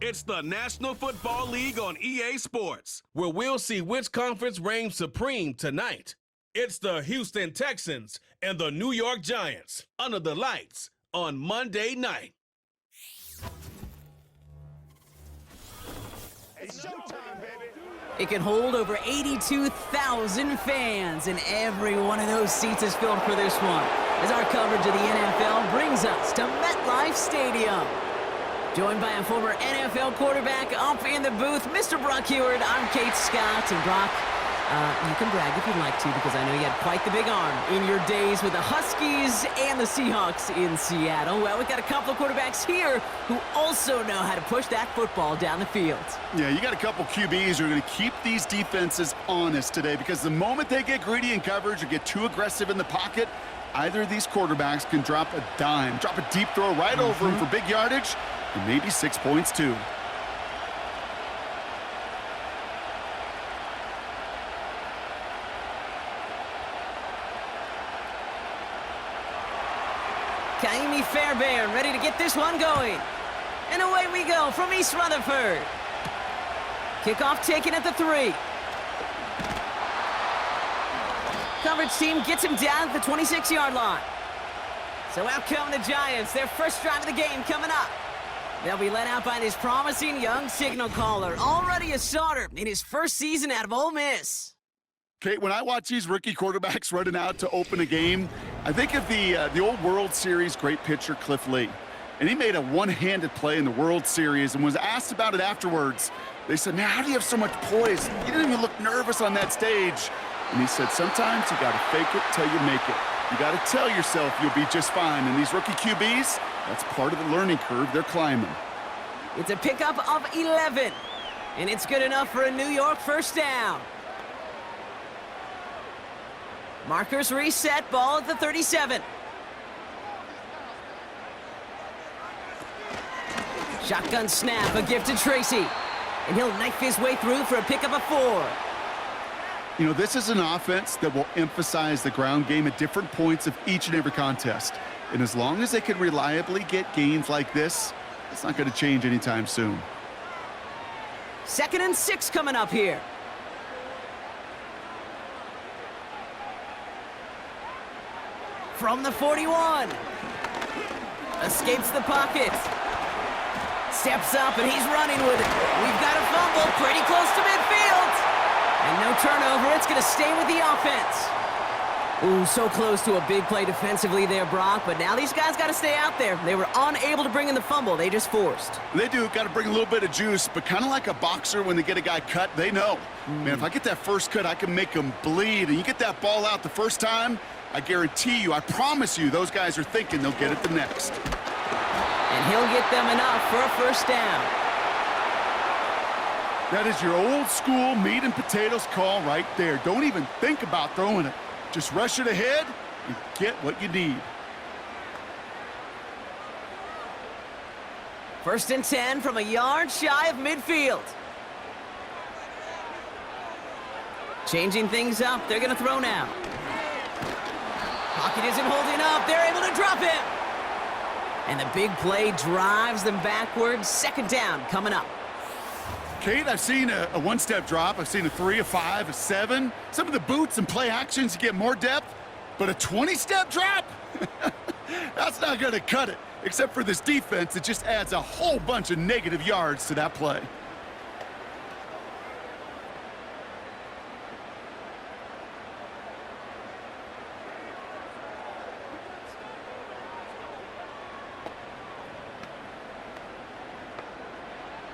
It's the National Football League on EA Sports, where we'll see which conference reigns supreme tonight. It's the Houston Texans and the New York Giants under the lights on Monday night. It's showtime, baby. It can hold over 82,000 fans, and every one of those seats is filled for this one, as our coverage of the NFL brings us to MetLife Stadium. Joined by a former NFL quarterback up in the booth, Mr. Brock Heward. I'm Kate Scott, and Brock, you can brag if you'd like to, because I know you had quite the big arm in your days with the Huskies and the Seahawks in Seattle. Well, we've got a couple of quarterbacks here who also know how to push that football down the field. Yeah, you got a couple QBs who are going to keep these defenses honest today, because the moment they get greedy in coverage or get too aggressive in the pocket, either of these quarterbacks can drop a dime, drop a deep throw right over him for big yardage, and maybe 6 points too. Kaimi Fairbairn ready to get this one going. And away we go from East Rutherford. Kickoff taken at the 3. Coverage team gets him down at the 26-yard line. So out come the Giants, their first drive of the game coming up. They'll be led out by this promising young signal caller, already a starter in his first season out of Ole Miss. Kate, when I watch these rookie quarterbacks running out to open a game, I think of the old World Series great pitcher Cliff Lee. And he made a one-handed play in the World Series and was asked about it afterwards. They said, man, how do you have so much poise? You didn't even look nervous on that stage. And he said, sometimes you got to fake it till you make it. You got to tell yourself you'll be just fine. And these rookie QBs, that's part of the learning curve they're climbing. It's a pickup of 11, and it's good enough for a New York first down. Markers reset, ball at the 37. Shotgun snap, a gift to Tracy. And he'll knife his way through for a pickup of 4. You know, this is an offense that will emphasize the ground game at different points of each and every contest. And as long as they can reliably get gains like this, it's not going to change anytime soon. 2nd and 6 coming up here. From the 41. Escapes the pocket. Steps up, and he's running with it. We've got a fumble pretty close to midfield. And no turnover. It's going to stay with the offense. Ooh, so close to a big play defensively there, Brock. But now these guys got to stay out there. They were unable to bring in the fumble. They just forced. They do. Got to bring a little bit of juice. But kind of like a boxer when they get a guy cut, they know. Man, if I get that first cut, I can make them bleed. And you get that ball out the first time, I guarantee you, I promise you, those guys are thinking they'll get it the next. And he'll get them enough for a first down. That is your old school meat and potatoes call right there. Don't even think about throwing it. Just rush it ahead and get what you need. 1st and 10 from a yard shy of midfield. Changing things up. They're going to throw now. Pocket isn't holding up. They're able to drop him. And the big play drives them backwards. 2nd down coming up. Kate, I've seen a one-step drop. I've seen a 3, a 5, a 7. Some of the boots and play actions, you get more depth. But a 20-step drop? That's not going to cut it. Except for this defense, it just adds a whole bunch of negative yards to that play.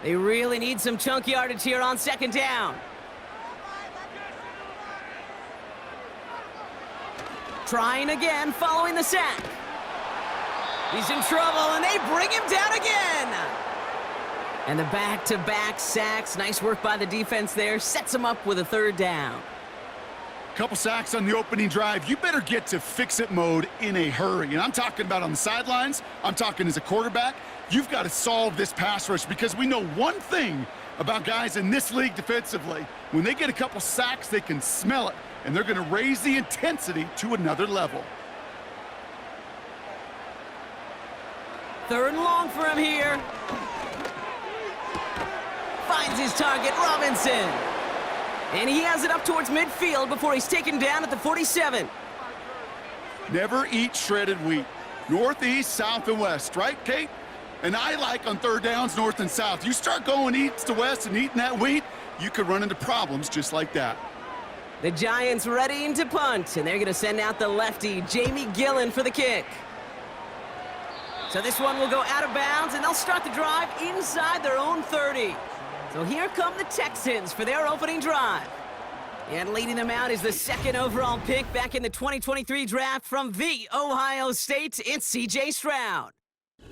They really need some chunk yardage here on 2nd down. Trying again, following the sack. He's in trouble, and they bring him down again. And the back-to-back sacks. Nice work by the defense there. Sets him up with a 3rd down. Couple sacks on the opening drive. You better get to fix-it mode in a hurry. And I'm talking about on the sidelines. I'm talking as a quarterback. You've got to solve this pass rush, because we know one thing about guys in this league defensively. When they get a couple sacks, they can smell it, and they're going to raise the intensity to another level. 3rd and long for him here. his target, Robinson. And he has it up towards midfield before he's taken down at the 47. Never eat shredded wheat. Northeast, south, and west, right, Kate? And I like on third downs, north and south. You start going east to west and eating that wheat, you could run into problems just like that. The Giants readying to punt, and they're going to send out the lefty, Jamie Gillen, for the kick. So this one will go out of bounds, and they'll start the drive inside their own 30. So here come the Texans for their opening drive. And leading them out is the second overall pick back in the 2023 draft from the Ohio State. It's C.J. Stroud.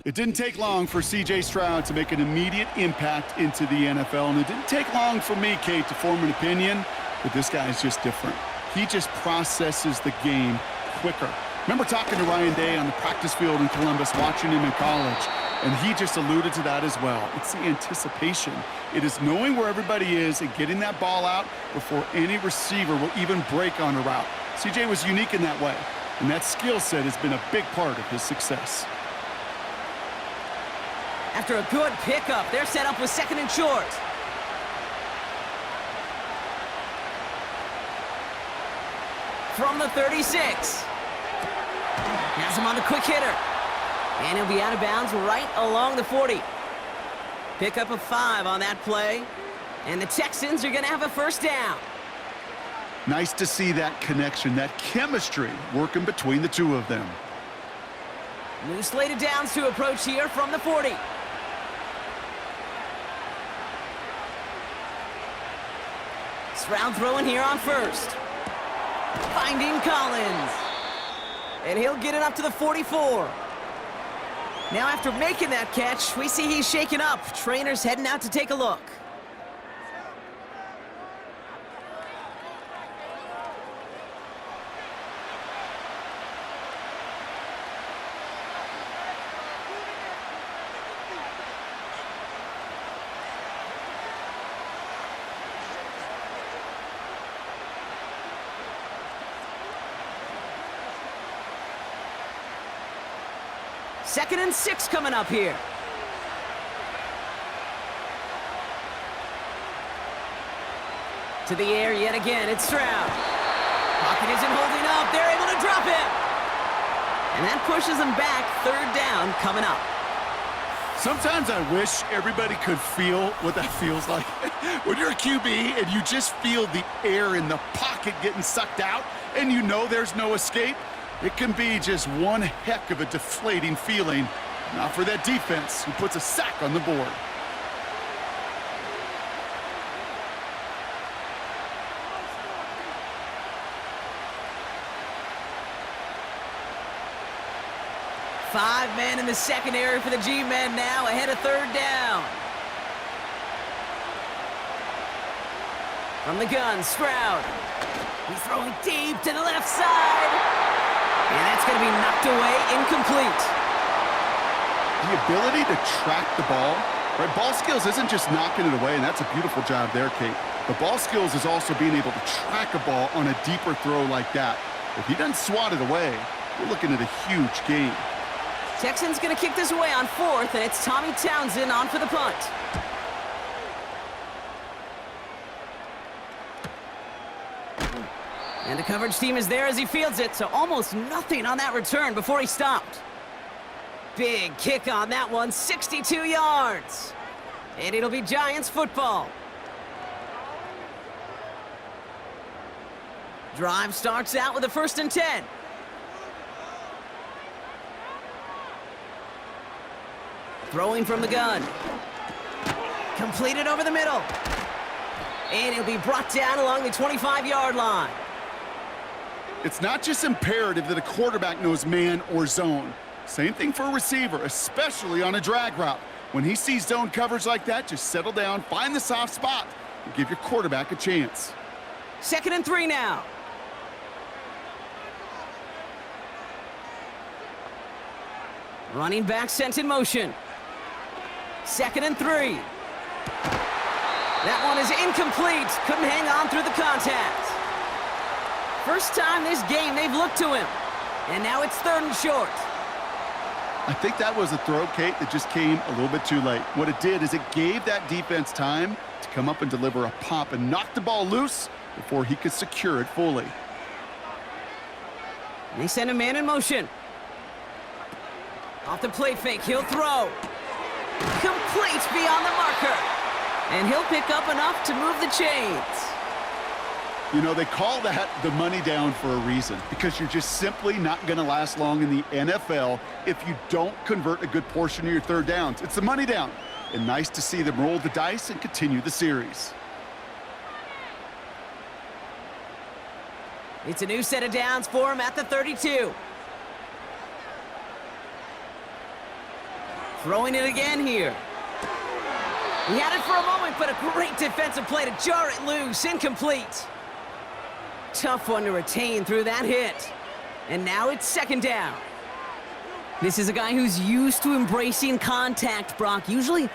It didn't take long for C.J. Stroud to make an immediate impact into the NFL, and it didn't take long for me, Kate, to form an opinion, but this guy is just different. He just processes the game quicker. Remember talking to Ryan Day on the practice field in Columbus, watching him in college, and he just alluded to that as well. It's the anticipation. It is knowing where everybody is and getting that ball out before any receiver will even break on a route. C.J. was unique in that way, and that skill set has been a big part of his success. After a good pickup, they're set up with second and short. From the 36. Has him on the quick hitter. And he'll be out of bounds right along the 40. Pickup of 5 on that play. And the Texans are going to have a first down. Nice to see that connection, that chemistry working between the two of them. New slated downs to approach here from the 40. Stroud throwing here on first. Finding Collins. And he'll get it up to the 44. Now after making that catch, we see he's shaken up. Trainer's heading out to take a look. Second and 6 coming up here. To the air yet again, it's Stroud. Pocket isn't holding up, they're able to drop him. And that pushes them back, third down coming up. Sometimes I wish everybody could feel what that feels like. When you're a QB and you just feel the air in the pocket getting sucked out and you know there's no escape, it can be just one heck of a deflating feeling. Not for that defense who puts a sack on the board. Five men in the secondary for the G-men now, ahead of third down. From the gun, Stroud. He's throwing deep to the left side. And that's going to be knocked away, incomplete. The ability to track the ball, right? Ball skills isn't just knocking it away, and that's a beautiful job there, Kate. But ball skills is also being able to track a ball on a deeper throw like that. If he doesn't swat it away, we're looking at a huge game. Texans going to kick this away on fourth, and it's Tommy Townsend on for the punt. And the coverage team is there as he fields it, so almost nothing on that return before he stopped. Big kick on that one, 62 yards. And it'll be Giants football. Drive starts out with a 1st and 10. Throwing from the gun. Completed over the middle. And it'll be brought down along the 25-yard line. It's not just imperative that a quarterback knows man or zone. Same thing for a receiver, especially on a drag route. When he sees zone coverage like that, just settle down, find the soft spot, and give your quarterback a chance. 2nd and 3 now. Running back sent in motion. 2nd and 3. That one is incomplete. Couldn't hang on through the contact. First time this game they've looked to him. And now it's 3rd and short. I think that was a throw, Kate, that just came a little bit too late. What it did is it gave that defense time to come up and deliver a pop and knock the ball loose before he could secure it fully. They send a man in motion. Off the play fake, he'll throw. Complete beyond the marker. And he'll pick up enough to move the chains. You know, they call that the money down for a reason, because you're just simply not going to last long in the NFL if you don't convert a good portion of your third downs. It's the money down. And nice to see them roll the dice and continue the series. It's a new set of downs for him at the 32. Throwing it again here. He had it for a moment, but a great defensive play to jar it loose. Incomplete. Tough one to retain through that hit. And now it's second down. This is a guy who's used to embracing contact, Brock. Usually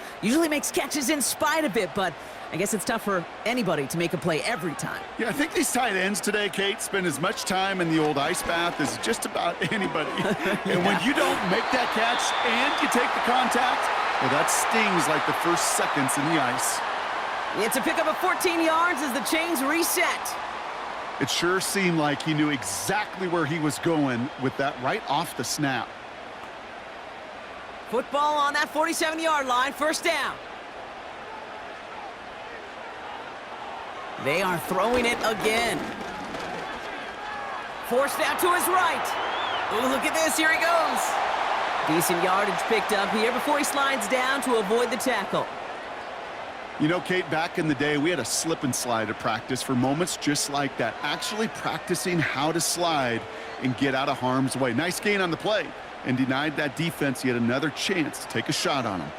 makes catches in spite of it, but I guess it's tough for anybody to make a play every time. Yeah, I think these tight ends today, Kate, spend as much time in the old ice bath as just about anybody. And when you don't make that catch and you take the contact, well, that stings like the first seconds in the ice. It's a pickup of 14 yards as the chains reset. It sure seemed like he knew exactly where he was going with that right off the snap. Football on that 47-yard line, first down. They are throwing it again. Forced out to his right. Oh, look at this, here he goes. Decent yardage picked up here before he slides down to avoid the tackle. You know, Kate, back in the day, we had a slip and slide at practice for moments just like that. Actually practicing how to slide and get out of harm's way. Nice gain on the play, and denied that defense yet another chance to take a shot on him.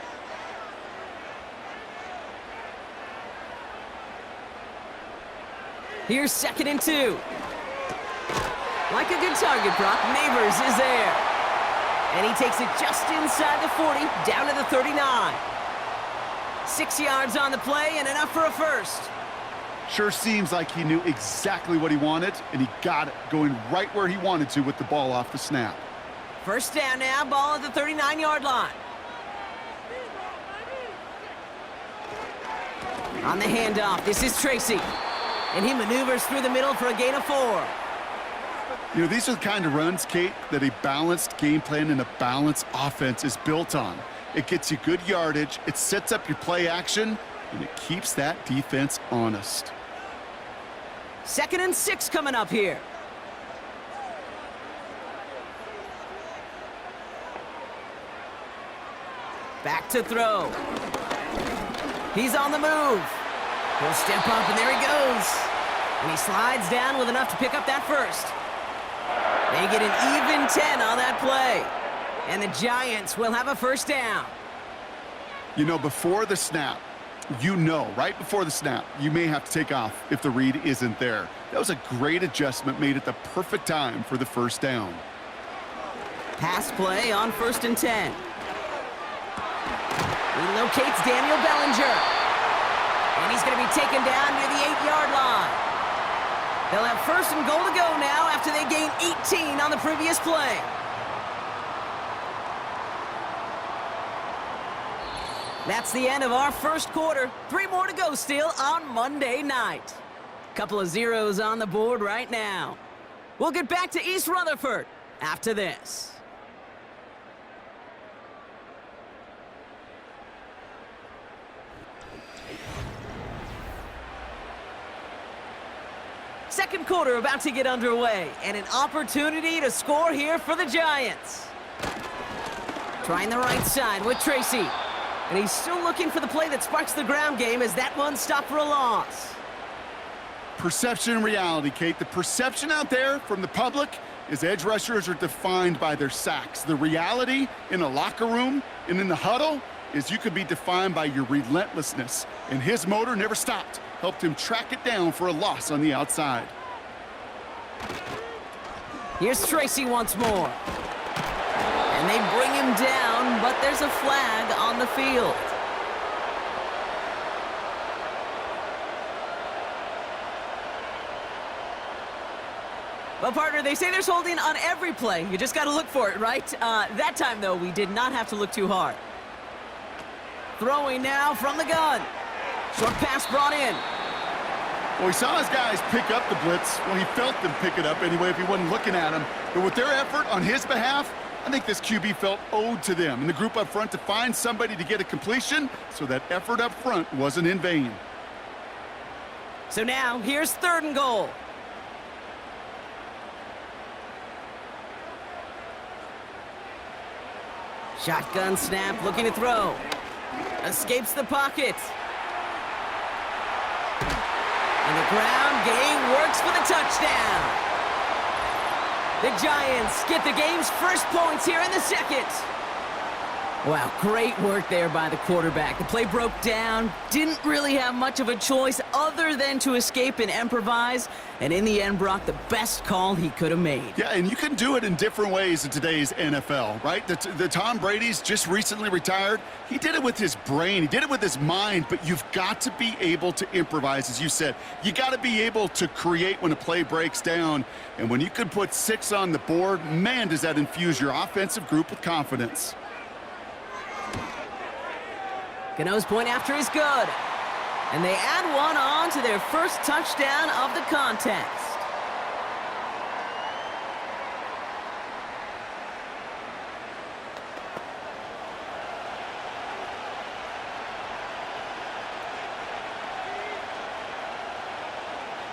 Here's 2nd and 2. Like a good target, Brock. Neighbors is there. And he takes it just inside the 40, down to the 39. 6 yards on the play and enough for a first. Sure seems like he knew exactly what he wanted, and he got it, going right where he wanted to with the ball off the snap. First down now, ball at the 39-yard line. On the handoff, this is Tracy. And he maneuvers through the middle for a gain of 4. You know, these are the kind of runs, Kate, that a balanced game plan and a balanced offense is built on. It gets you good yardage, it sets up your play action, and it keeps that defense honest. 2nd and 6 coming up here. Back to throw. He's on the move. He'll step up, and there he goes. And he slides down with enough to pick up that first. They get an even 10 on that play. And the Giants will have a first down. You know, before the snap, right before the snap, you may have to take off if the read isn't there. That was a great adjustment made at the perfect time for the first down. Pass play on 1st and 10. He locates Daniel Bellinger. And he's going to be taken down near the 8-yard line. They'll have 1st and goal to go now after they gain 18 on the previous play. That's the end of our first quarter. 3 more to go still on Monday night. Couple of zeros on the board right now. We'll get back to East Rutherford after this. Second quarter about to get underway, and an opportunity to score here for the Giants. Trying the right side with Tracy. And he's still looking for the play that sparks the ground game as that one stopped for a loss. Perception and reality, Kate. The perception out there from the public is edge rushers are defined by their sacks. The reality in a locker room and in the huddle is you could be defined by your relentlessness. And his motor never stopped. Helped him track it down for a loss on the outside. Here's Tracy once more. And they bring him down, but there's a flag on the field. Well, partner, they say there's holding on every play. You just got to look for it, right? That time, though, we did not have to look too hard. Throwing now from the gun. Short pass brought in. Well, he saw his guys pick up the blitz. Well, he felt them pick it up anyway if he wasn't looking at him. But with their effort on his behalf, I think this QB felt owed to them and the group up front to find somebody to get a completion, so that effort up front wasn't in vain. So now, here's 3rd and goal. Shotgun snap, looking to throw. Escapes the pocket. And the ground game works for the touchdown. The Giants get the game's first points here in the 2nd. Wow, great work there by the quarterback. The play broke down, didn't really have much of a choice other than to escape and improvise, and in the end brought the best call he could have made. Yeah, and you can do it in different ways in today's NFL, right? The Tom Brady's just recently retired. He did it with his brain. He did it with his mind, but you've got to be able to improvise, as you said. You got to be able to create when a play breaks down, and when you can put 6 on the board, man, does that infuse your offensive group with confidence. Gano's point after is good. And they add one on to their first touchdown of the contest.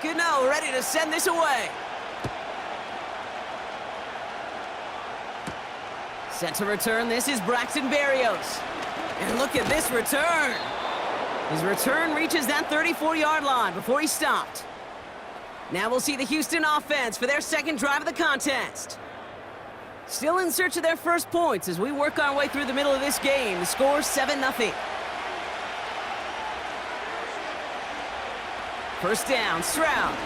Gano ready to send this away. Set to return, this is Braxton Berrios. And look at this return. His return reaches that 34-yard line before he stopped. Now we'll see the Houston offense for their 2nd drive of the contest. Still in search of their first points as we work our way through the middle of this game. The score 7-0. First down, Stroud.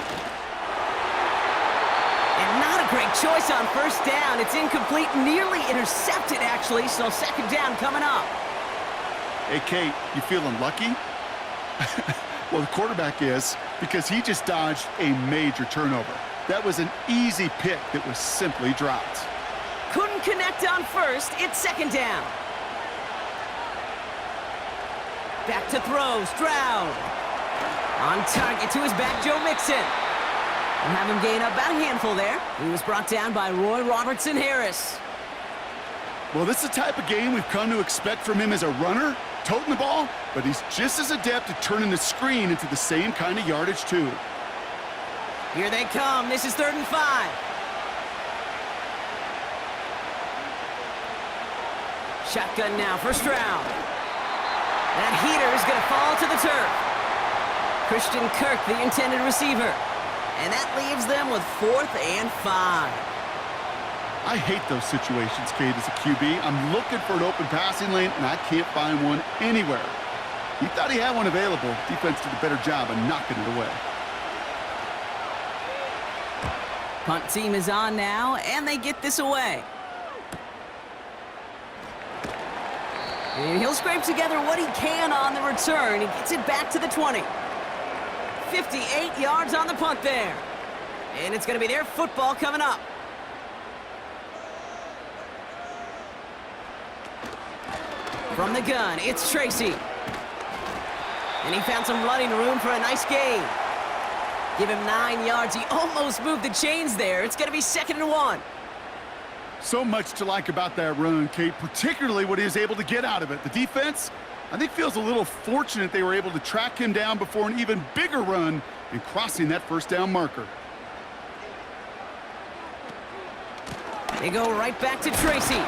And not a great choice on first down. It's incomplete, nearly intercepted actually, so 2nd down coming up. Hey, Kate, you feeling lucky? Well, the quarterback is, because he just dodged a major turnover. That was an easy pick that was simply dropped. Couldn't connect on first. It's 2nd down. Back to throw. Stroud. On target to his back, Joe Mixon. And have him gain up about a handful there. He was brought down by Roy Robertson-Harris. Well, this is the type of game we've come to expect from him as a runner, toting the ball, but he's just as adept at turning the screen into the same kind of yardage, too. Here they come. This is 3rd and 5. Shotgun now for Stroud. That heater is going to fall to the turf. Christian Kirk, the intended receiver. And that leaves them with 4th and 5. I hate those situations, Kate, as a QB. I'm looking for an open passing lane, and I can't find one anywhere. He thought he had one available. Defense did a better job of knocking it away. Punt team is on now, and they get this away. And he'll scrape together what he can on the return. He gets it back to the 20. 58 yards on the punt there. And it's going to be their football coming up. From the gun, it's Tracy. And he found some running room for a nice gain. Give him 9 yards. He almost moved the chains there. It's going to be 2nd and 1. So much to like about that run, Kate, particularly what he was able to get out of it. The defense, I think, feels a little fortunate they were able to track him down before an even bigger run and crossing that first down marker. They go right back to Tracy.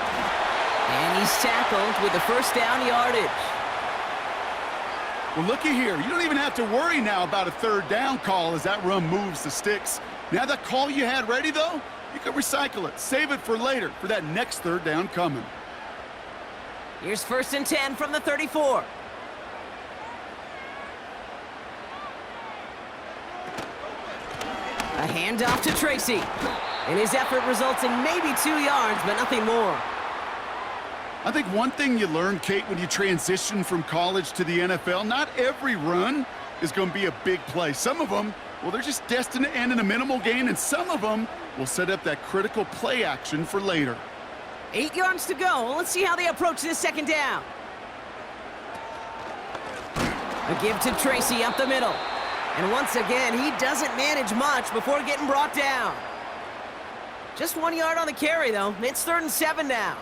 And he's tackled with the first down yardage. Well, looky here. You don't even have to worry now about a 3rd down call as that run moves the sticks. Now that call you had ready, though, you can recycle it. Save it for later for that next 3rd down coming. Here's 1st and 10 from the 34. A handoff to Tracy. And his effort results in maybe 2 yards, but nothing more. I think one thing you learn, Kate, when you transition from college to the NFL, not every run is going to be a big play. Some of them Well, they're just destined to end in a minimal gain, and some of them will set up that critical play action for later. 8 yards to go. Let's see how they approach this second down. A give to Tracy up the middle. And once again, he doesn't manage much before getting brought down. Just 1 yard on the carry, though. It's 3rd and 7 now.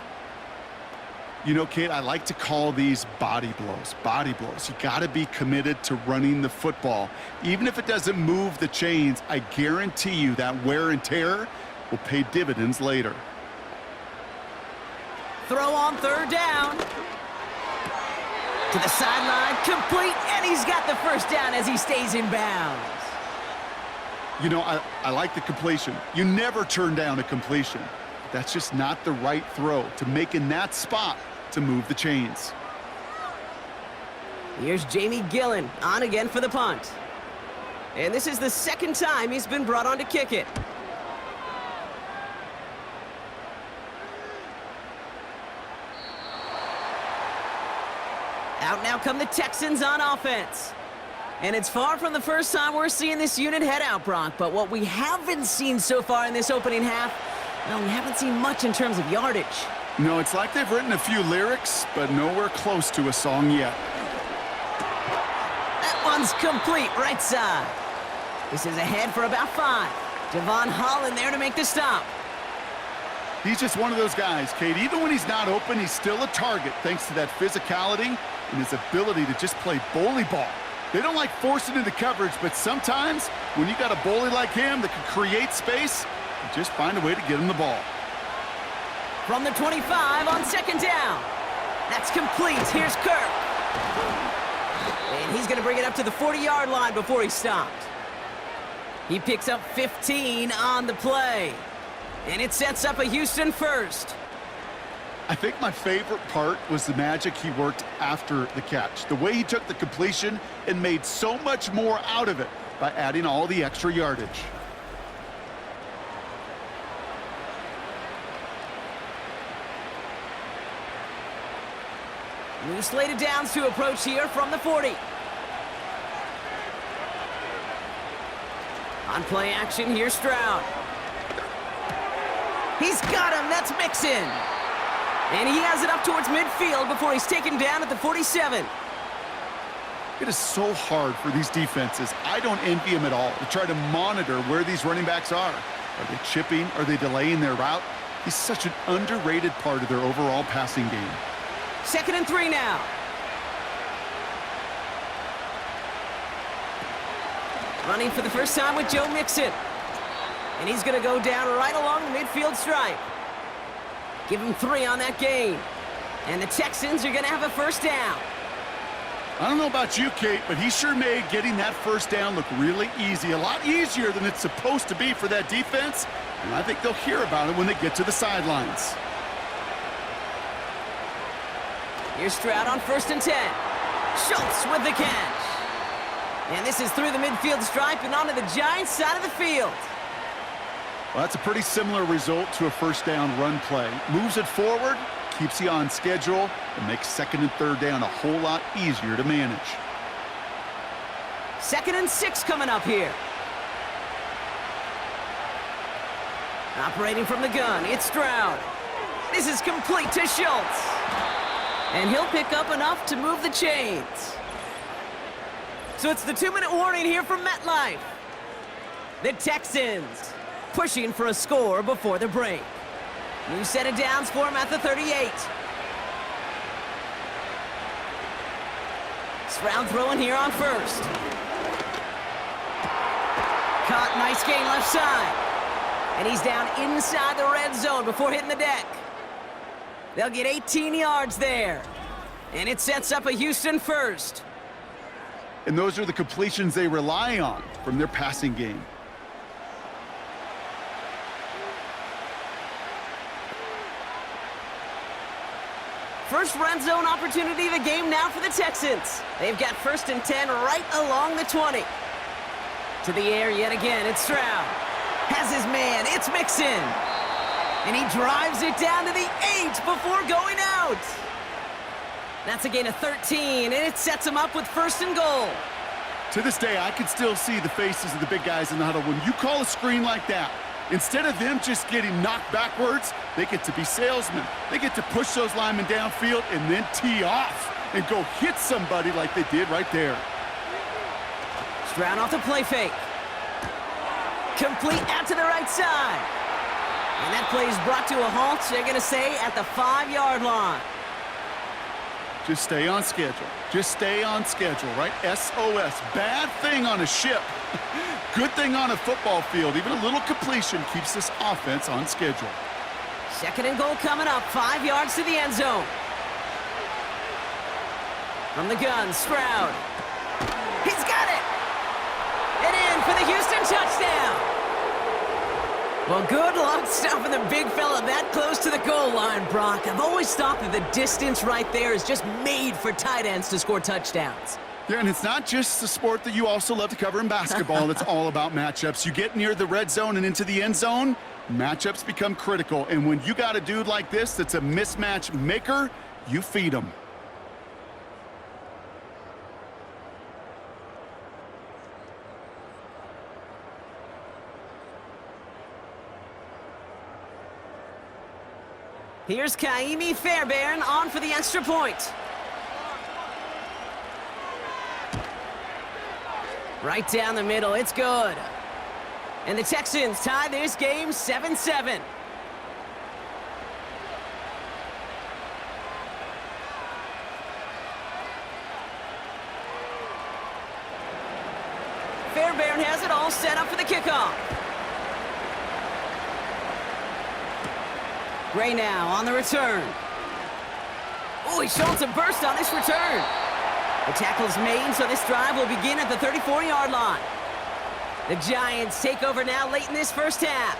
You know, Kate, I like to call these body blows. Body blows. You got to be committed to running the football. Even if it doesn't move the chains, I guarantee you that wear and tear will pay dividends later. Throw on 3rd down. To the sideline, complete, and he's got the first down as he stays in bounds. You know, I like the completion. You never turn down a completion. That's just not the right throw to make in that spot to move the chains. Here's Jamie Gillen on again for the punt. And this is the 2nd time he's been brought on to kick it. Out now come the Texans on offense. And it's far from the first time we're seeing this unit head out, Brock. But what we haven't seen so far in this opening half, well, we haven't seen much in terms of yardage. No, it's like they've written a few lyrics, but nowhere close to a song yet. That one's complete, right side. This is ahead for about 5. Javon Holland there to make the stop. He's just one of those guys, Kate. Even when he's not open, he's still a target thanks to that physicality and his ability to just play bully ball. They don't like forcing into coverage, but sometimes when you got a bully like him that can create space, you just find a way to get him the ball. From the 25 on 2nd down. That's complete. Here's Kirk. And he's going to bring it up to the 40-yard line before he stopped. He picks up 15 on the play. And it sets up a Houston first. I think my favorite part was the magic he worked after the catch. The way he took the completion and made so much more out of it by adding all the extra yardage. New slate of downs to approach here from the 40. On play action, here's Stroud. He's got him. That's Mixon. And he has it up towards midfield before he's taken down at the 47. It is so hard for these defenses. I don't envy them at all to try to monitor where these running backs are. Are they chipping? Are they delaying their route? He's such an underrated part of their overall passing game. 2nd and 3 now. Running for the first time with Joe Mixon. And he's going to go down right along the midfield stripe. Give him 3 on that gain. And the Texans are going to have a first down. I don't know about you, Kate, but he sure made getting that first down look really easy. A lot easier than it's supposed to be for that defense. And I think they'll hear about it when they get to the sidelines. Here's Stroud on 1st and 10. Schultz with the catch. And this is through the midfield stripe and onto the Giants' side of the field. Well, that's a pretty similar result to a first down run play. Moves it forward, keeps you on schedule, and makes 2nd and 3rd down a whole lot easier to manage. 2nd and 6 coming up here. Operating from the gun, it's Stroud. This is complete to Schultz. And he'll pick up enough to move the chains. So it's the 2-minute warning here from MetLife. The Texans pushing for a score before the break. New set of downs for him at the 38. Stroud throwing here on 1st. Caught, nice gain left side. And he's down inside the red zone before hitting the deck. They'll get 18 yards there. And it sets up a Houston first. And those are the completions they rely on from their passing game. First red zone opportunity of the game now for the Texans. They've got 1st and 10 right along the 20. To the air yet again, it's Stroud. Has his man, it's Mixon. And he drives it down to the 8 before going out. That's a gain of 13, and it sets him up with 1st and goal. To this day, I can still see the faces of the big guys in the huddle. When you call a screen like that, instead of them just getting knocked backwards, they get to be salesmen. They get to push those linemen downfield and then tee off and go hit somebody like they did right there. Stroud off the play fake. Complete out to the right side. And that play is brought to a halt, they're going to say, at the 5-yard line. Just stay on schedule. Just stay on schedule, right? SOS. Bad thing on a ship. Good thing on a football field. Even a little completion keeps this offense on schedule. 2nd and goal coming up, 5 yards to the end zone. From the gun, Stroud. He's got it! And in for the Houston touchdown! Well, good luck stopping the big fella that close to the goal line, Brock. I've always thought that the distance right there is just made for tight ends to score touchdowns. Yeah, and it's not just the sport that you also love to cover in basketball. It's all about matchups. You get near the red zone and into the end zone, matchups become critical. And when you got a dude like this that's a mismatch maker, you feed him. Here's Kaimi Fairbairn on for the extra point. Right down the middle, it's good. And the Texans tie this game 7-7. Fairbairn has it all set up for the kickoff. Gray now on the return. Oh, he's showing some burst on this return. The tackle's made, so this drive will begin at the 34-yard line. The Giants take over now late in this first half.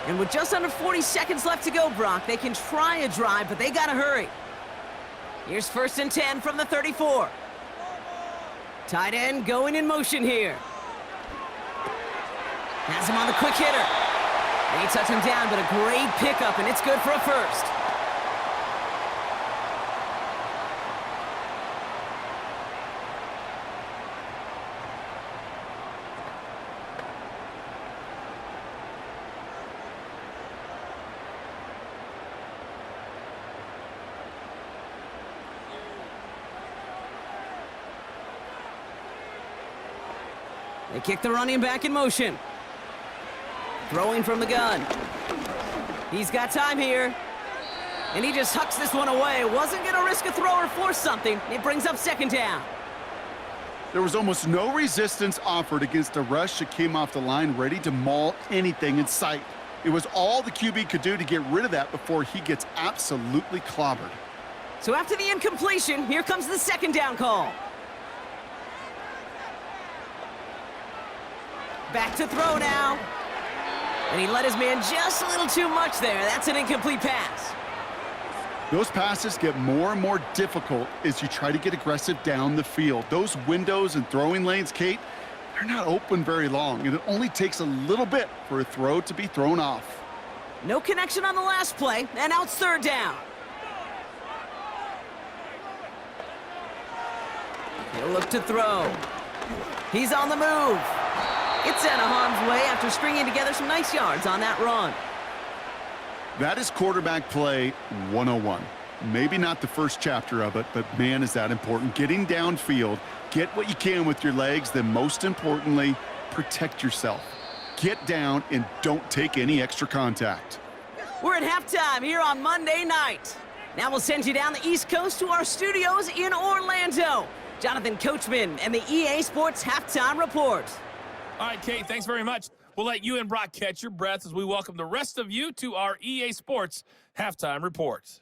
And with just under 40 seconds left to go, Brock, they can try a drive, but they gotta hurry. Here's 1st and 10 from the 34. Tight end going in motion here. Has him on the quick hitter. They touch him down, but a great pickup, and it's good for a first. They kick the running back in motion. Throwing from the gun. He's got time here. And he just hucks this one away. Wasn't going to risk a throw or force something. It brings up 2nd down. There was almost no resistance offered against a rush that came off the line ready to maul anything in sight. It was all the QB could do to get rid of that before he gets absolutely clobbered. So after the incompletion, here comes the 2nd down call. Back to throw now. And he let his man just a little too much there. That's an incomplete pass. Those passes get more and more difficult as you try to get aggressive down the field. Those windows and throwing lanes, Kate, they're not open very long, and it only takes a little bit for a throw to be thrown off. No connection on the last play, and now it's 3rd down. He'll look to throw. He's on the move. It's out of harm's way after stringing together some nice yards on that run. That is quarterback play 101. Maybe not the first chapter of it, but man, is that important. Getting downfield, get what you can with your legs, then most importantly, protect yourself. Get down and don't take any extra contact. We're at halftime here on Monday night. Now we'll send you down the East Coast to our studios in Orlando. Jonathan Coachman and the EA Sports Halftime Report. All right, Kate, thanks very much. We'll let you and Brock catch your breath as we welcome the rest of you to our EA Sports Halftime Report.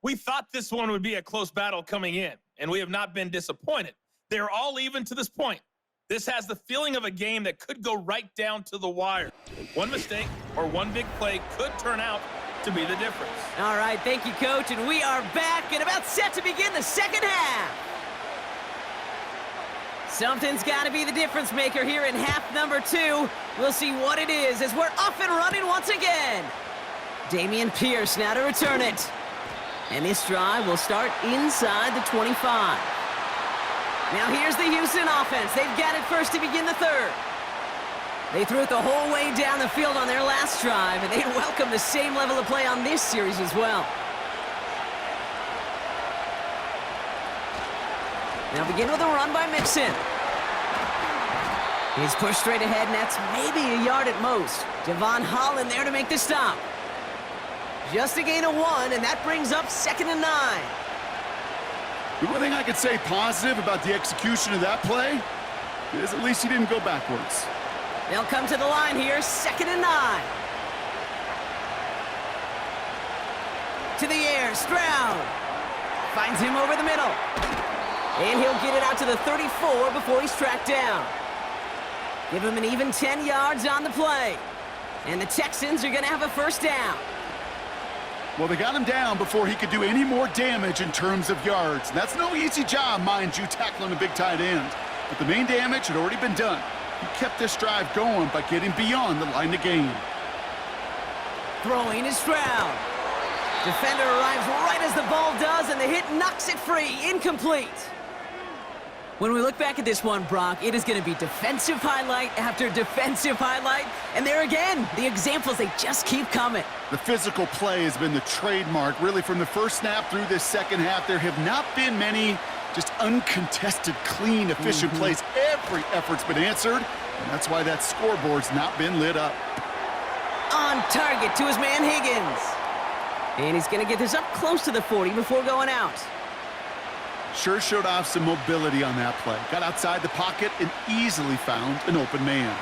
We thought this one would be a close battle coming in, and we have not been disappointed. They're all even to this point. This has the feeling of a game that could go right down to the wire. One mistake or one big play could turn out to be the difference. All right, thank you, Coach, and we are back and about set to begin the second half. Something's got to be the difference maker here in half number 2. We'll see what it is as we're off and running once again. Dameon Pierce now to return it. And this drive will start inside the 25. Now here's the Houston offense. They've got it first to begin the third. They threw it the whole way down the field on their last drive, and they'd welcome the same level of play on this series as well. Now begin with a run by Mixon. He's pushed straight ahead, and that's maybe a yard at most. Javon Holland there to make the stop. Just a gain of 1, and that brings up 2nd and 9. The one thing I could say positive about the execution of that play is at least he didn't go backwards. They'll come to the line here, 2nd and 9. To the air, Stroud. Finds him over the middle. And he'll get it out to the 34 before he's tracked down. Give him an even 10 yards on the play. And the Texans are going to have a first down. Well, they got him down before he could do any more damage in terms of yards. That's no easy job, mind you, tackling a big tight end. But the main damage had already been done. He kept this drive going by getting beyond the line of game. Throwing is Stroud. Defender arrives right as the ball does, and the hit knocks it free. Incomplete. When we look back at this one, Brock, it is going to be defensive highlight after defensive highlight. And there again, the examples, they just keep coming. The physical play has been the trademark, really, from the first snap through this second half. There have not been many just uncontested, clean, efficient plays. Every effort's been answered, and that's why that scoreboard's not been lit up. On target to his man Higgins. And he's going to get this up close to the 40 before going out. Sure showed off some mobility on that play. Got outside the pocket and easily found an open man.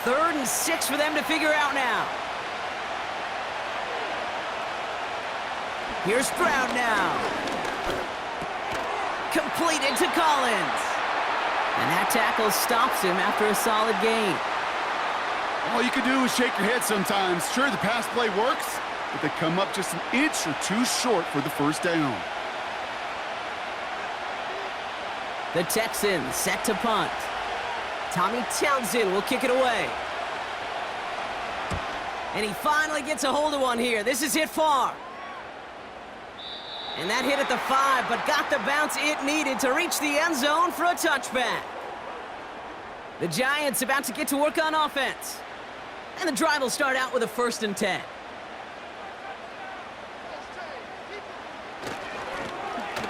3rd and 6 for them to figure out now. Here's Stroud now. Completed to Collins. And that tackle stops him after a solid gain. All you can do is shake your head sometimes. Sure, the pass play works, but they come up just an inch or two short for the first down. The Texans set to punt. Tommy Townsend will kick it away. And he finally gets a hold of one here. This is hit far. And that hit at the 5, but got the bounce it needed to reach the end zone for a touchback. The Giants about to get to work on offense. And the drive will start out with a 1st and 10.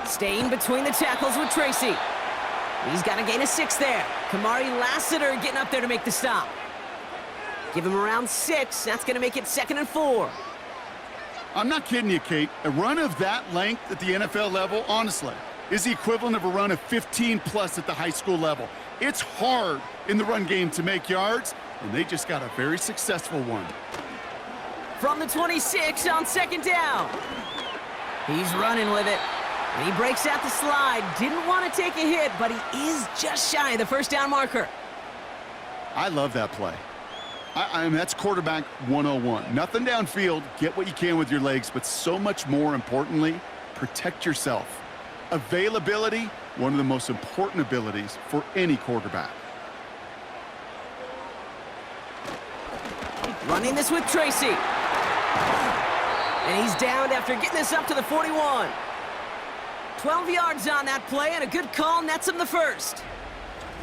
Staying between the tackles with Tracy. He's got a gain of 6 there. Kamari Lassiter getting up there to make the stop. Give him around 6. That's going to make it 2nd and 4. I'm not kidding you, Kate. A run of that length at the NFL level, honestly, is the equivalent of a run of 15+ at the high school level. It's hard in the run game to make yards, and they just got a very successful one. From the 26 on 2nd down. He's running with it. And he breaks out the slide. Didn't want to take a hit, but he is just shy of the 1st down marker. I love that play. I mean, that's quarterback 101. Nothing downfield, get what you can with your legs, but so much more importantly, protect yourself. Availability, one of the most important abilities for any quarterback. Running this with Tracy. And he's downed after getting this up to the 41. 12 yards on that play, and a good call nets him the 1st.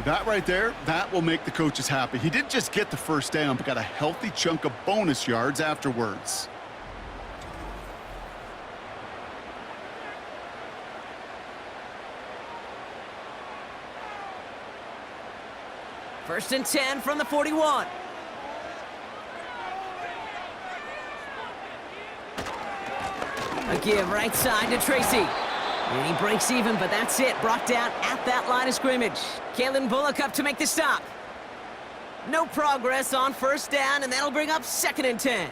That right there, that will make the coaches happy. He didn't just get the 1st down, but got a healthy chunk of bonus yards afterwards. First and 10 from the 41. A give right side to Tracy. And he breaks even, but that's it. Brought down at that line of scrimmage. Kalen Bullock up to make the stop. No progress on 1st down, and that'll bring up 2nd and 10.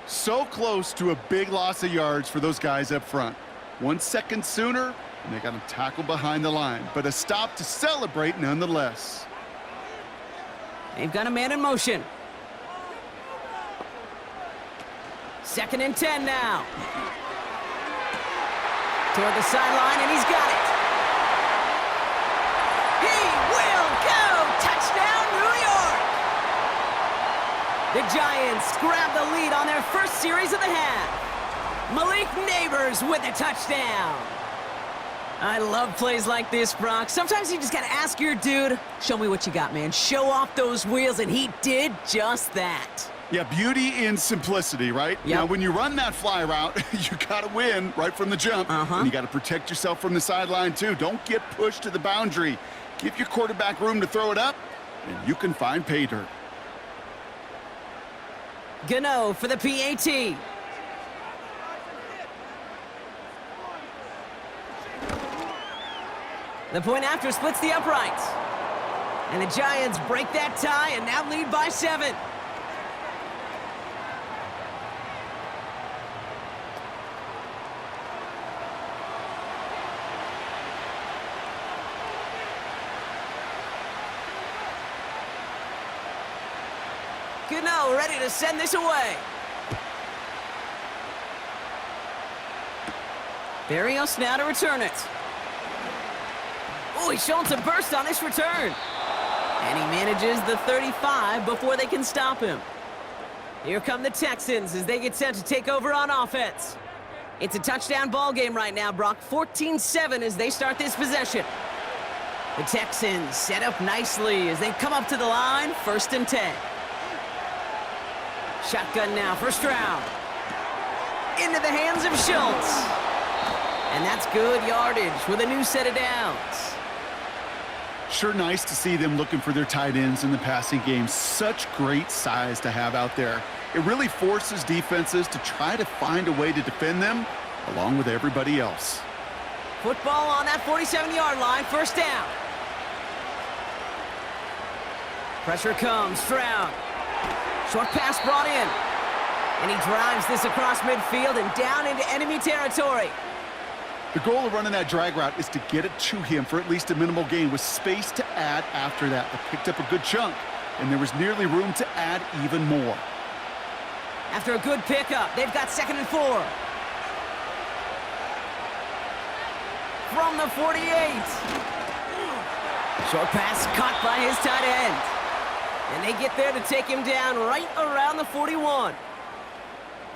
So close to a big loss of yards for those guys up front. 1 second sooner, and they got him tackled behind the line. But a stop to celebrate nonetheless. They've got a man in motion. 2nd and 10 now. Toward the sideline, and he's got it. He will go! Touchdown, New York! The Giants grab the lead on their 1st series of the half. Malik Neighbors with a touchdown. I love plays like this, Brock. Sometimes you just got to ask your dude, show me what you got, man. Show off those wheels, and he did just that. Yeah, beauty in simplicity, right? Yep. Now, when you run that fly route, you got to win right from the jump. And you got to protect yourself from the sideline, too. Don't get pushed to the boundary. Give your quarterback room to throw it up, and you can find pay dirt. Gano for the PAT. The point after splits the uprights. And the Giants break that tie and now lead by 7. Gano ready to send this away. Barrios now to return it. Oh, he's showing some burst on this return. And he manages the 35 before they can stop him. Here come the Texans as they get set to take over on offense. It's a touchdown ball game right now, Brock. 14-7 as they start this possession. The Texans set up nicely as they come up to the line, 1st and 10. Shotgun now for Stroud. Into the hands of Schultz. And that's good yardage with a new set of downs. Sure nice to see them looking for their tight ends in the passing game. Such great size to have out there. It really forces defenses to try to find a way to defend them along with everybody else. Football on that 47-yard line, 1st down. Pressure comes, Stroud. Short pass brought in. And he drives this across midfield and down into enemy territory. The goal of running that drag route is to get it to him for at least a minimal gain with space to add after that. They picked up a good chunk, and there was nearly room to add even more. After a good pickup, they've got 2nd and 4. From the 48. Short pass caught by his tight end. And they get there to take him down right around the 41.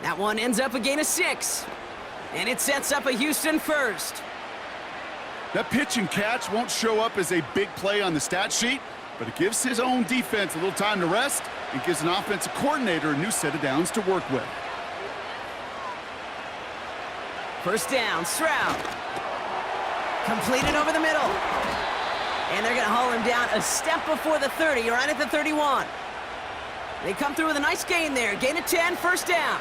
That one ends up a gain of 6. And it sets up a Houston 1st. That pitch and catch won't show up as a big play on the stat sheet, but it gives his own defense a little time to rest and gives an offensive coordinator a new set of downs to work with. 1st down, Stroud. Completed over the middle. And they're going to haul him down a step before the 30, right at the 31. They come through with a nice gain there. Gain of 10, 1st down.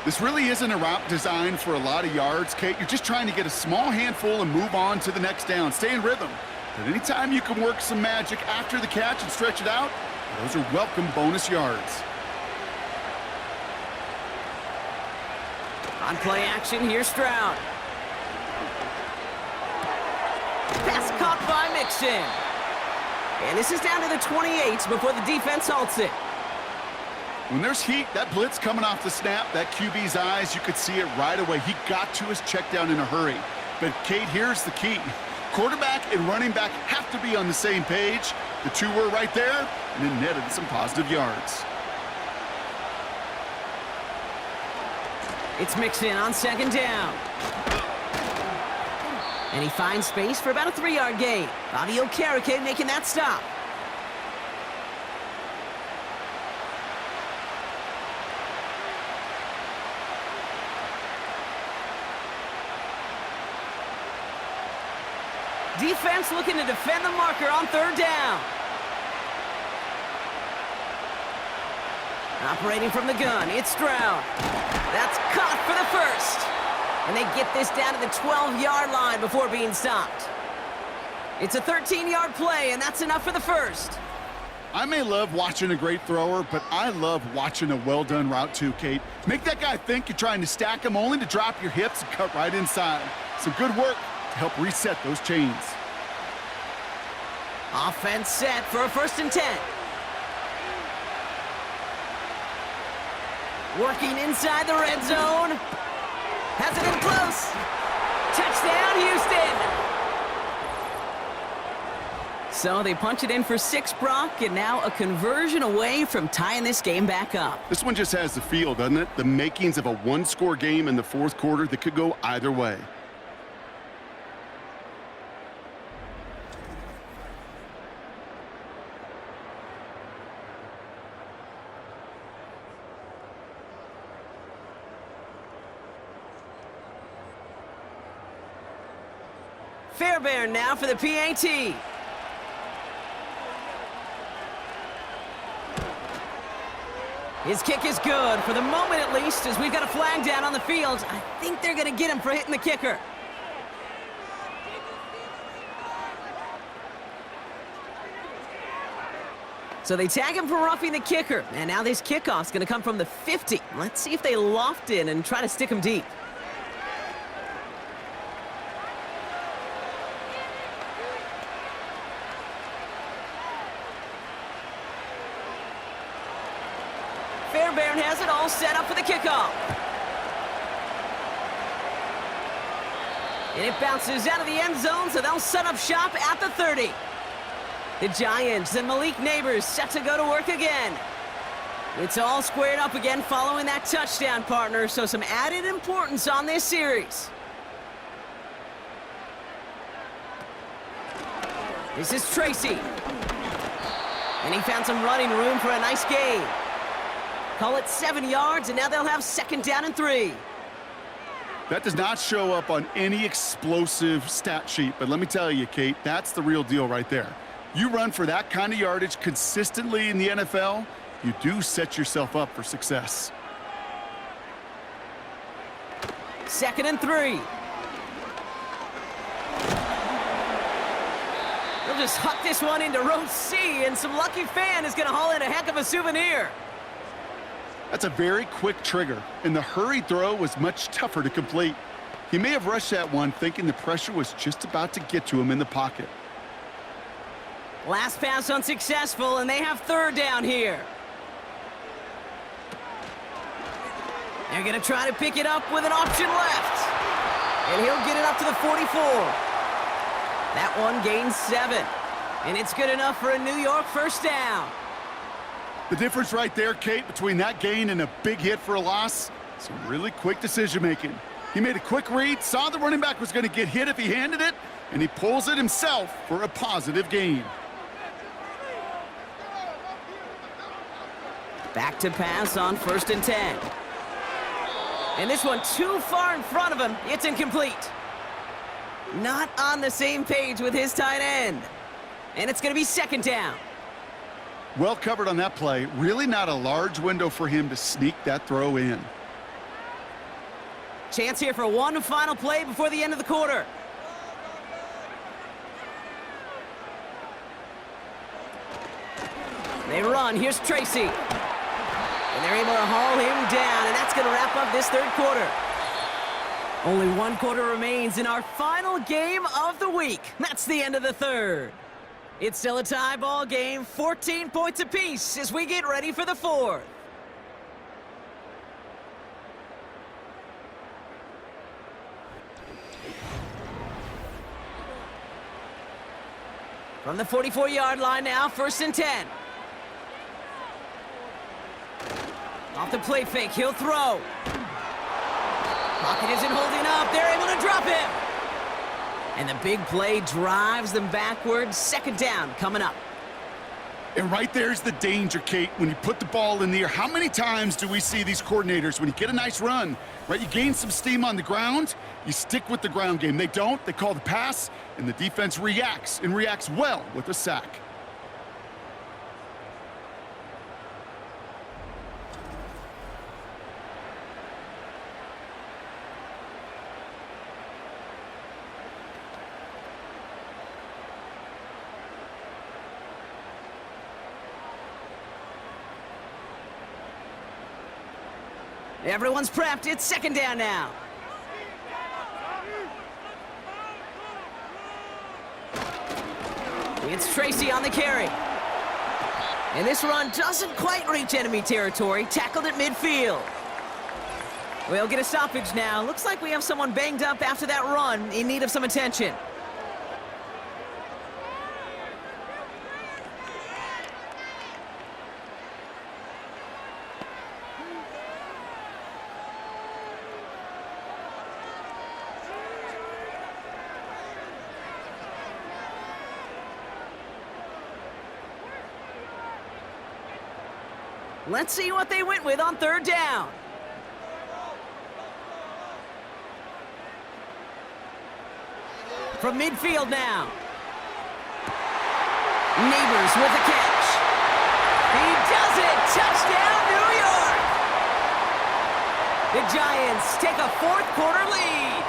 This really isn't a route designed for a lot of yards, Kate. You're just trying to get a small handful and move on to the next down. Stay in rhythm. But anytime you can work some magic after the catch and stretch it out, those are welcome bonus yards. On play action, here's Stroud. Pass caught by Mixon. And this is down to the 28 before the defense halts it. When there's heat, that blitz coming off the snap, that QB's eyes, you could see it right away. He got to his check down in a hurry. But, Kate, here's the key. Quarterback and running back have to be on the same page. The two were right there, and it netted some positive yards. It's Mixon on 2nd down. And he finds space for about a 3-yard gain. Bobby Okereke making that stop. Defense looking to defend the marker on 3rd down. Operating from the gun, it's Stroud. That's caught for the 1st. And they get this down to the 12-yard line before being stopped. It's a 13-yard play, and that's enough for the 1st. I may love watching a great thrower, but I love watching a well-done route too, Kate. Make that guy think you're trying to stack him only to drop your hips and cut right inside. Some good work to help reset those chains. Offense set for a 1st and 10. Working inside the red zone. Has it in close. Touchdown, Houston. So they punch it in for 6, Brock, and now a conversion away from tying this game back up. This one just has the feel, doesn't it? The makings of a one-score game in the fourth quarter that could go either way. Fairbairn now for the PAT. His kick is good, for the moment at least, as we've got a flag down on the field. I think they're going to get him for hitting the kicker. So they tag him for roughing the kicker, and now this kickoff's going to come from the 50. Let's see if they loft in and try to stick him deep. Fairbairn has it all set up for the kickoff. And it bounces out of the end zone, so they'll set up shop at the 30. The Giants and Malik Neighbors set to go to work again. It's all squared up again following that touchdown, partner, so some added importance on this series. This is Tracy. And he found some running room for a nice gain. Call it 7 yards, and now they'll have 2nd down and 3. That does not show up on any explosive stat sheet, but let me tell you, Kate, that's the real deal right there. You run for that kind of yardage consistently in the NFL, you do set yourself up for success. 2nd and 3. They'll just huck this one into row C, and some lucky fan is going to haul in a heck of a souvenir. That's a very quick trigger, and the hurried throw was much tougher to complete. He may have rushed that one thinking the pressure was just about to get to him in the pocket. Last pass unsuccessful, and they have 3rd down here. They're going to try to pick it up with an option left. And he'll get it up to the 44. That one gains 7. And it's good enough for a New York 1st down. The difference right there, Kate, between that gain and a big hit for a loss, some really quick decision-making. He made a quick read, saw the running back was going to get hit if he handed it, and he pulls it himself for a positive gain. Back to pass on 1st and 10. And this one too far in front of him. It's incomplete. Not on the same page with his tight end. And it's going to be 2nd down. Well covered on that play. Really not a large window for him to sneak that throw in. Chance here for one final play before the end of the quarter. They run. Here's Tracy. And they're able to haul him down, and that's going to wrap up this 3rd quarter. Only 1 quarter remains in our final game of the week. That's the end of the 3rd. It's still a tie ball game, 14 points apiece as we get ready for the 4th. From the 44-yard line now, 1st and 10. Off the play fake, he'll throw. Pocket isn't holding up, they're able to drop him. And the big play drives them backwards. 2nd down coming up. And right there's the danger, Kate, when you put the ball in the air. How many times do we see these coordinators, when you get a nice run, right, you gain some steam on the ground, you stick with the ground game. They don't, they call the pass, and the defense reacts, and reacts well with a sack. Everyone's prepped. It's 2nd down now. It's Tracy on the carry. And this run doesn't quite reach enemy territory. Tackled at midfield. We'll get a stoppage now. Looks like we have someone banged up after that run in need of some attention. Let's see what they went with on third down. From midfield now. Neighbors with the catch. He does it! Touchdown, New York! The Giants take a fourth-quarter lead.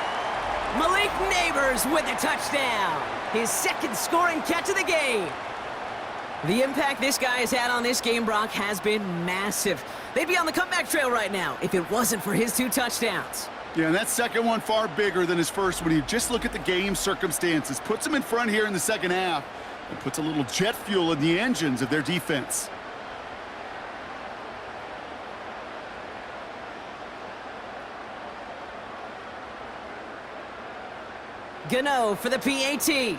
Malik Neighbors with a touchdown. His second scoring catch of the game. The impact this guy has had on this game, Brock, has been massive. They'd be on the comeback trail right now if it wasn't for his 2 touchdowns. Yeah, and that second one far bigger than his first when you just look at the game circumstances. Puts him in front here in the second half and puts a little jet fuel in the engines of their defense. Gano for the PAT.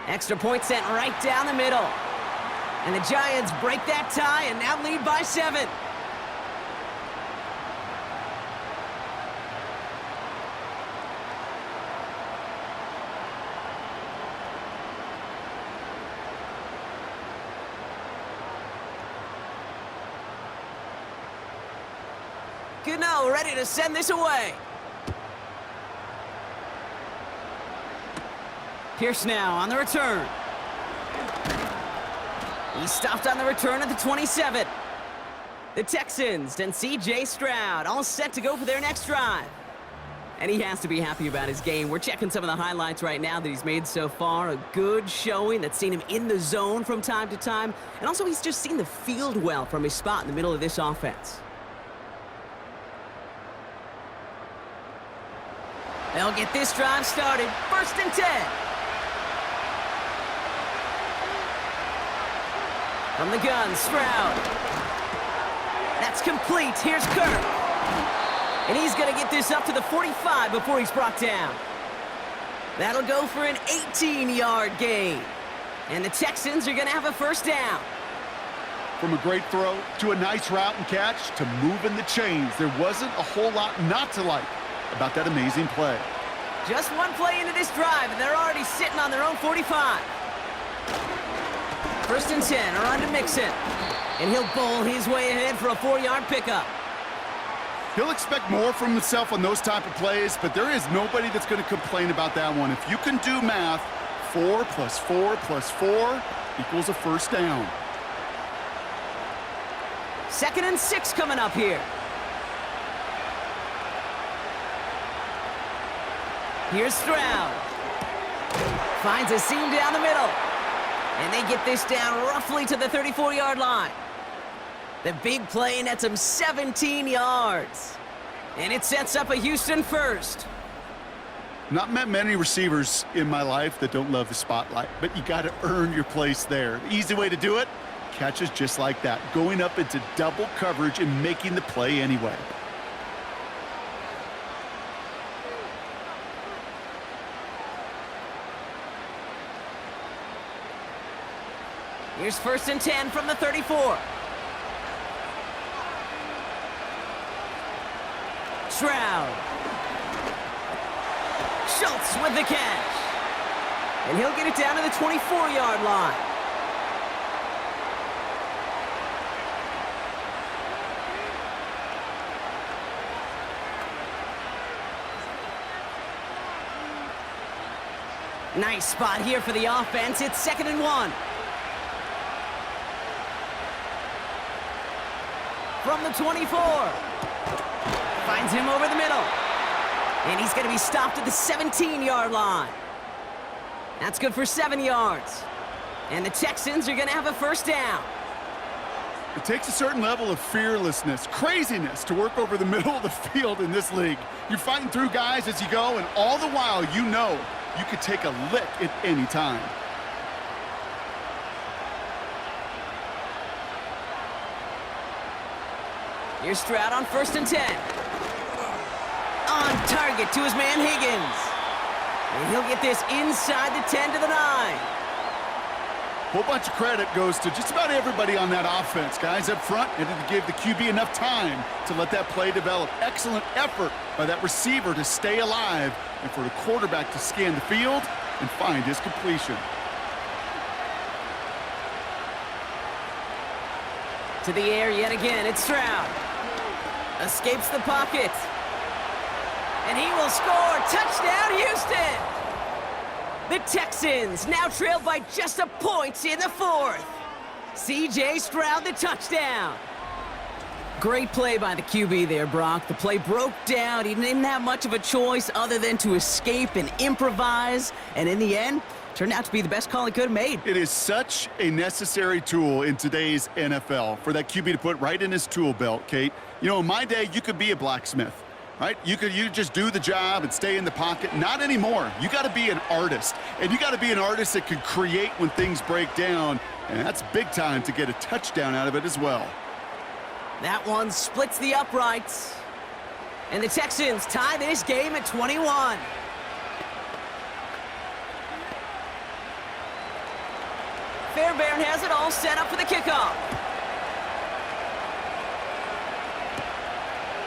Extra point sent right down the middle. And the Giants break that tie and now lead by 7. Gano ready to send this away. Pierce now on the return. He stopped on the return at the 27. The Texans and C.J. Stroud all set to go for their next drive. And he has to be happy about his game. We're checking some of the highlights right now that he's made so far. A good showing that's seen him in the zone from time to time. And also he's just seen the field well from his spot in the middle of this offense. They'll get this drive started. 1st and 10. From the gun, Stroud. That's complete. Here's Kirk. And he's going to get this up to the 45 before he's brought down. That'll go for an 18-yard gain. And the Texans are going to have a first down. From a great throw to a nice route and catch to moving the chains, there wasn't a whole lot not to like about that amazing play. Just one play into this drive, and they're already sitting on their own 45. 1st and 10, around to Mixon. And he'll bowl his way ahead for a 4-yard pickup. He'll expect more from himself on those type of plays, but there is nobody that's going to complain about that one. If you can do math, 4 plus 4 plus 4 equals a first down. 2nd and 6 coming up here. Here's Stroud. Finds a seam down the middle. And they get this down roughly to the 34-yard line. The big play nets him 17 yards. And it sets up a Houston first. Not met many receivers in my life that don't love the spotlight, but you got to earn your place there. The easy way to do it, catches just like that, going up into double coverage and making the play anyway. Here's 1st and 10 from the 34. Stroud. Schultz with the catch. And he'll get it down to the 24-yard line. Nice spot here for the offense. It's 2nd and 1. From the 24. Finds him over the middle. And he's going to be stopped at the 17-yard line. That's good for 7 yards. And the Texans are going to have a first down. It takes a certain level of fearlessness, craziness to work over the middle of the field in this league. You're fighting through guys as you go, and all the while you know you could take a lick at any time. Here's Stroud on 1st and 10. On target to his man Higgins. And he'll get this inside the 10 to the 9. Whole bunch of credit goes to just about everybody on that offense. Guys up front and to give the QB enough time to let that play develop. Excellent effort by that receiver to stay alive and for the quarterback to scan the field and find his completion. To the air yet again, it's Stroud. Escapes the pocket. And he will score. Touchdown, Houston! The Texans now trail by just a point in the fourth. C.J. Stroud, the touchdown. Great play by the QB there, Brock. The play broke down. He didn't have much of a choice other than to escape and improvise. And in the end, turned out to be the best call he could have made. It is such a necessary tool in today's NFL for that QB to put right in his tool belt, Kate. You know, in my day, you could be a blacksmith, right? You just do the job and stay in the pocket. Not anymore. You got to be an artist, and you got to be an artist that can create when things break down, and that's big time to get a touchdown out of it as well. That one splits the uprights, and the Texans tie this game at 21. Fairbairn has it all set up for the kickoff.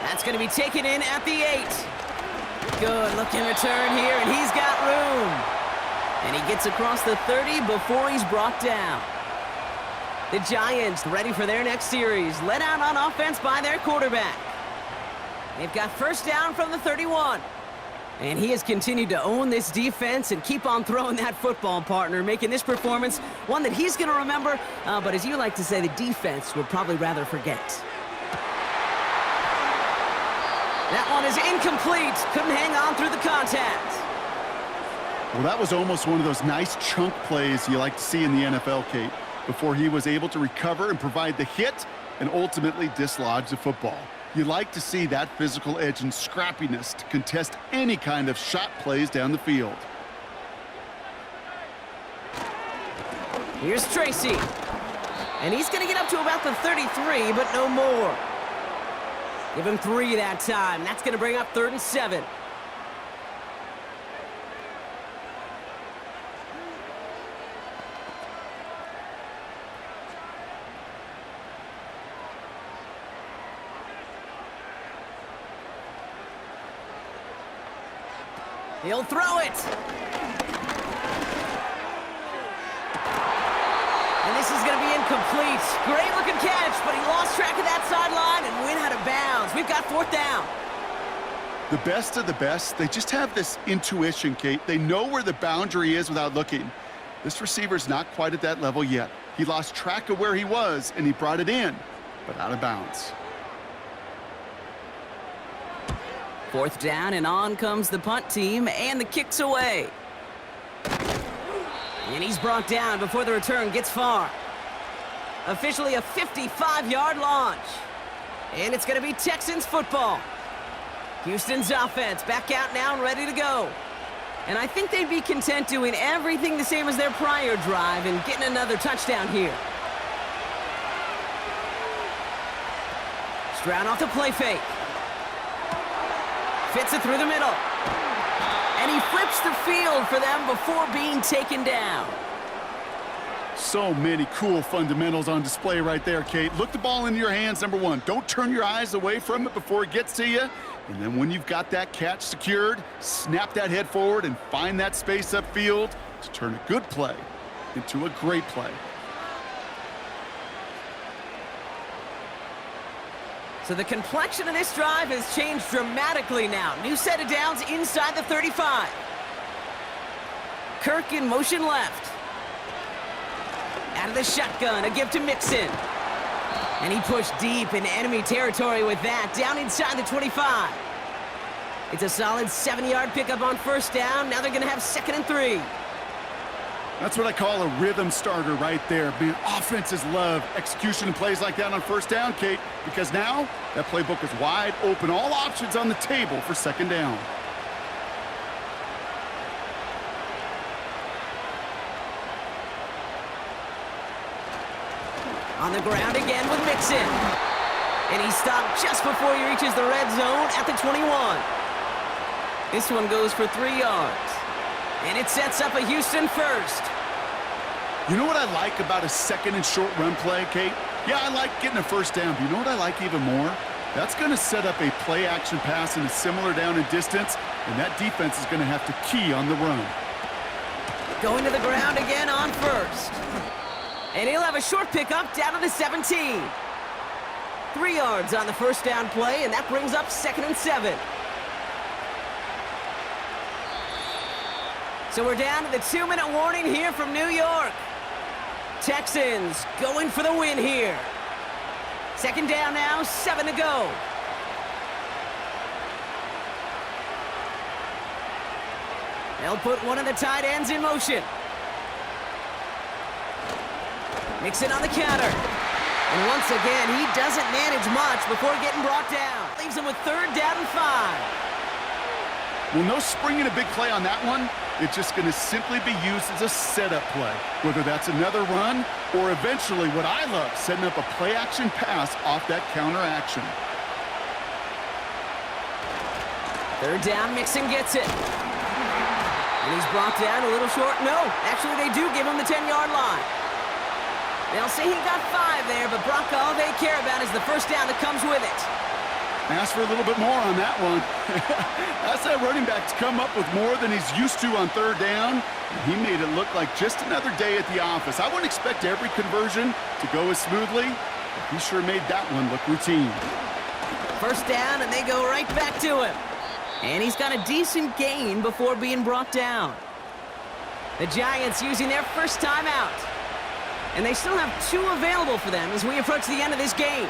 That's going to be taken in at the 8. Good looking return here, and he's got room. And he gets across the 30 before he's brought down. The Giants ready for their next series, led out on offense by their quarterback. They've got first down from the 31. And he has continued to own this defense and keep on throwing that football, partner, making this performance one that he's going to remember, but as you like to say, the defense would probably rather forget. That one is incomplete. Couldn't hang on through the contact. Well, that was almost one of those nice chunk plays you like to see in the NFL, Kate, before he was able to recover and provide the hit and ultimately dislodge the football. You like to see that physical edge and scrappiness to contest any kind of shot plays down the field. Here's Tracy. And he's going to get up to about the 33, but no more. Give him 3 that time. That's going to bring up 3rd and 7. He'll throw it. And this is going to be incomplete. Great looking catch, but he lost track of that sideline and went out of bounds. We've got 4th down. The best of the best, they just have this intuition, Kate. They know where the boundary is without looking. This receiver's not quite at that level yet. He lost track of where he was, and he brought it in, but out of bounds. 4th down, and on comes the punt team, and the kick's away. And he's brought down before the return gets far. Officially a 55-yard launch. And it's going to be Texans football. Houston's offense back out now and ready to go. And I think they'd be content doing everything the same as their prior drive and getting another touchdown here. Stroud off the play fake. Fits it through the middle. And he flips the field for them before being taken down. So many cool fundamentals on display right there, Kate. Look the ball into your hands, number 1. Don't turn your eyes away from it before it gets to you. And then when you've got that catch secured, snap that head forward and find that space upfield to turn a good play into a great play. So the complexion of this drive has changed dramatically now. New set of downs inside the 35. Kirk in motion left. Out of the shotgun, a give to Mixon. And he pushed deep in enemy territory with that, down inside the 25. It's a solid 7-yard pickup on 1st down. Now they're going to have 2nd and 3. That's what I call a rhythm starter right there. Man, offenses love execution and plays like that on 1st down, Kate, because now that playbook is wide open. All options on the table for 2nd down. On the ground again with Mixon. And he stopped just before he reaches the red zone at the 21. This one goes for 3 yards. And it sets up a Houston first. You know what I like about a 2nd and short run play, Kate? Yeah, I like getting a 1st down, but you know what I like even more? That's going to set up a play-action pass in a similar down and distance, and that defense is going to have to key on the run. Going to the ground again on 1st. And he'll have a short pickup down to the 17. 3 yards on the first down play, and that brings up 2nd and 7. So we're down to the 2-minute warning here from New York. Texans going for the win here. 2nd down now, 7 to go. They'll put one of the tight ends in motion. Mixon on the counter. And once again, he doesn't manage much before getting brought down. Leaves him with 3rd down and 5. Well, no springing a big play on that one. It's just going to simply be used as a setup play, whether that's another run or eventually what I love, setting up a play-action pass off that counter action. 3rd down, Mixon gets it. And he's brought down a little short. No, actually they do give him the 10-yard line. They'll say he got 5 there, but Brock, all they care about is the first down that comes with it. Ask for a little bit more on that one. That's that running back to come up with more than he's used to on 3rd down. He made it look like just another day at the office. I wouldn't expect every conversion to go as smoothly, but he sure made that one look routine. First down, and they go right back to him. And he's got a decent gain before being brought down. The Giants using their first timeout. And they still have 2 available for them as we approach the end of this game.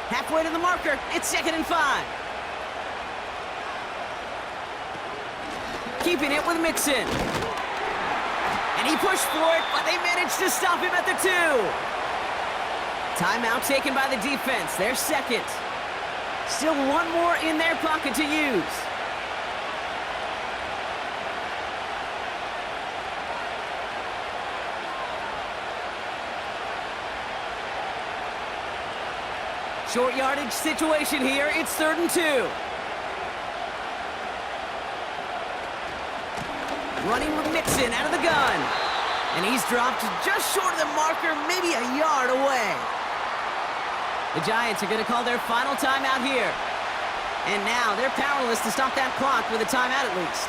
Halfway to the marker, it's 2nd and 5. Keeping it with Mixon. And he pushed for it, but they managed to stop him at the 2. Timeout taken by the defense. They're 2nd. Still 1 more in their pocket to use. Short yardage situation here. It's 3rd and 2. Running with Mixon out of the gun. And he's dropped just short of the marker, maybe a yard away. The Giants are going to call their final timeout here. And now they're powerless to stop that clock with a timeout at least.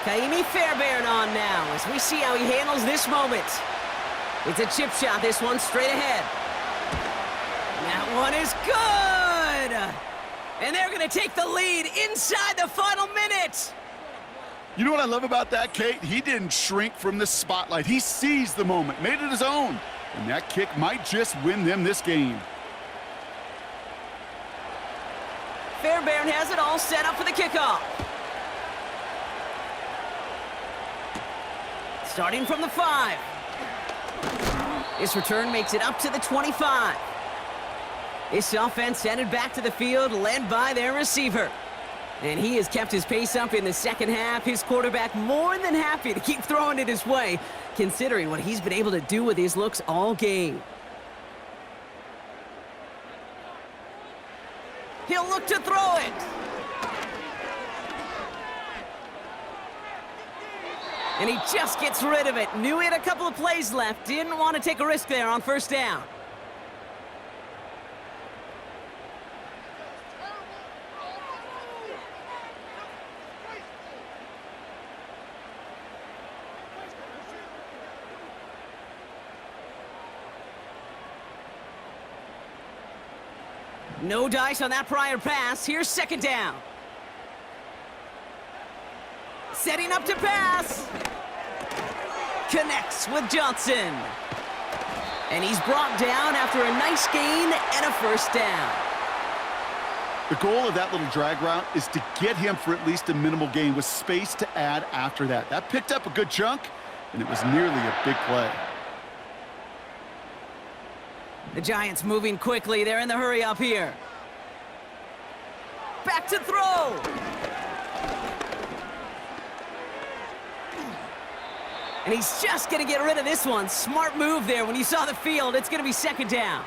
Kaimi Fairbairn on now as we see how he handles this moment. It's a chip shot, this one straight ahead. That one is good! And they're going to take the lead inside the final minute. You know what I love about that, Kate? He didn't shrink from the spotlight. He seized the moment, made it his own. And that kick might just win them this game. Fairbairn has it all set up for the kickoff. Starting from the 5. This return makes it up to the 25. This offense headed back to the field, led by their receiver. And he has kept his pace up in the second half. His quarterback more than happy to keep throwing it his way, considering what he's been able to do with his looks all game. He'll look to throw it. And he just gets rid of it. Knew he had a couple of plays left. Didn't want to take a risk there on first down. No dice on that prior pass. Here's second down. Setting up to pass. Connects with Johnson. And he's brought down after a nice gain and a first down. The goal of that little drag route is to get him for at least a minimal gain with space to add after that. That picked up a good chunk, and it was nearly a big play. The Giants moving quickly. They're in the hurry up here. Back to throw. And he's just going to get rid of this one. Smart move there. When you saw the field, it's going to be second down.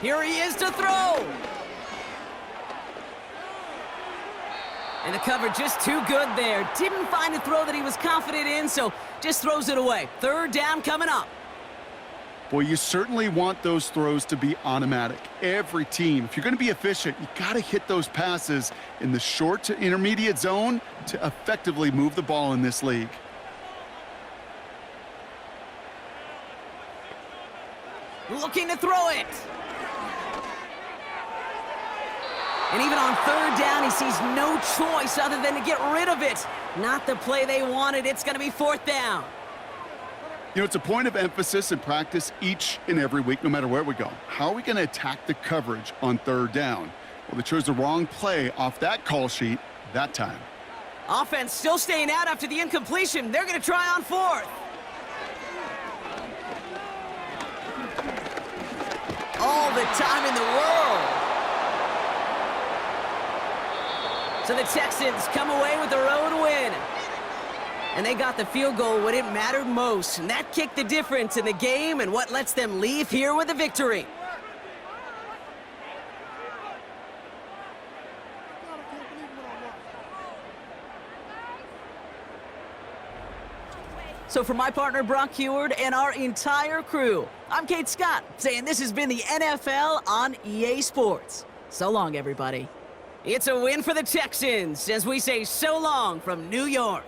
Here he is to throw. And the cover just too good there. Didn't find a throw that he was confident in, so just throws it away. Third down coming up. Boy, you certainly want those throws to be automatic. Every team, if you're going to be efficient, you got to hit those passes in the short to intermediate zone to effectively move the ball in this league. Looking to throw it. And even on third down, he sees no choice other than to get rid of it. Not the play they wanted. It's going to be fourth down. You know, it's a point of emphasis in practice each and every week, no matter where we go. How are we going to attack the coverage on third down? Well, they chose the wrong play off that call sheet that time. Offense still staying out after the incompletion. They're going to try on fourth. All the time in the world. So the Texans come away with the road win. And they got the field goal when it mattered most. And that kicked the difference in the game and what lets them leave here with a victory. So for my partner, Brock Heward, and our entire crew, I'm Kate Scott, saying this has been the NFL on EA Sports. So long, everybody. It's a win for the Texans as we say so long from New York.